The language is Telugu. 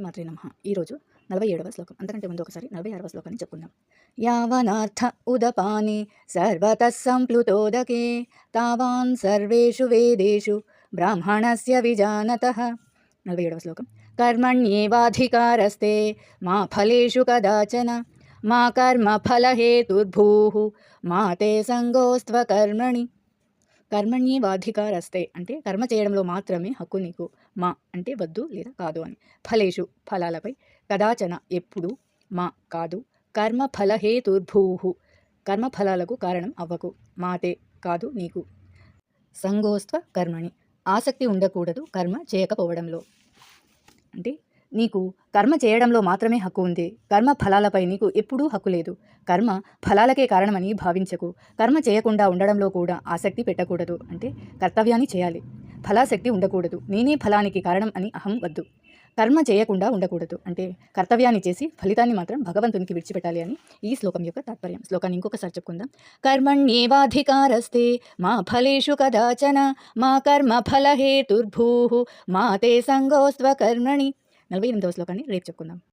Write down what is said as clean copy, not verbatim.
శ్రీమాత్రే నమః. ఈరోజు 47వ శ్లోకం. అంతకంటే ముందు ఒకసారి 46వ శ్లోకాన్ని చెప్పుకుందాం. యావనార్థ ఉదపాని సర్వతః సంప్లుతోదకే తావాన్ సర్వేషు వేదేషు బ్రాహ్మణస్య విజానతః. 47వ శ్లోకం. కర్మణ్యేవాధికారస్తే మా ఫలేషు కదాచన మా కర్మ ఫలహేతుర్భూః మా తే సంగోస్త్వ కర్మణి. కర్మణ్యేవాధికారస్తే అంటే కర్మ చేయడంలో మాత్రమే హక్కు నీకు. మా అంటే వద్దు లేదా కాదు అని. ఫలేషు ఫలాలపై, కదాచన ఎప్పుడు, మా కాదు, కర్మ ఫలహేతుర్భూః కర్మఫలాలకు కారణం అవ్వకు, మాతే కాదు నీకు, సంగోస్త్వ కర్మణి ఆసక్తి ఉండకూడదు కర్మ చేయకపోవడంలో. అంటే నీకు కర్మ చేయడంలో మాత్రమే హక్కు ఉంది, కర్మ ఫలాలపై నీకు ఎప్పుడూ హక్కు లేదు. కర్మ ఫలాలకే కారణమని భావించకు. కర్మ చేయకుండా ఉండడంలో కూడా ఆసక్తి పెట్టకూడదు. అంటే కర్తవ్యాన్ని చేయాలి, ఫలాసక్తి ఉండకూడదు. నేనే ఫలానికి కారణం అని అహం వద్దు. కర్మ చేయకుండా ఉండకూడదు అంటే కర్తవ్యాన్ని చేసి ఫలితాన్ని మాత్రం భగవంతునికి విడిచిపెట్టాలి అని ఈ శ్లోకం యొక్క తాత్పర్యం. శ్లోకాన్ని ఇంకొకసారి చెప్పుకుందాం. కర్మణ్యేవాధికారస్తే మా ఫలేషు కదాచన మా కర్మ ఫలహేతుర్భూః మా తే సంగోస్త్వ కర్మణి. 48వ శ్లోకాన్ని రేపు చెప్పుకుందాం.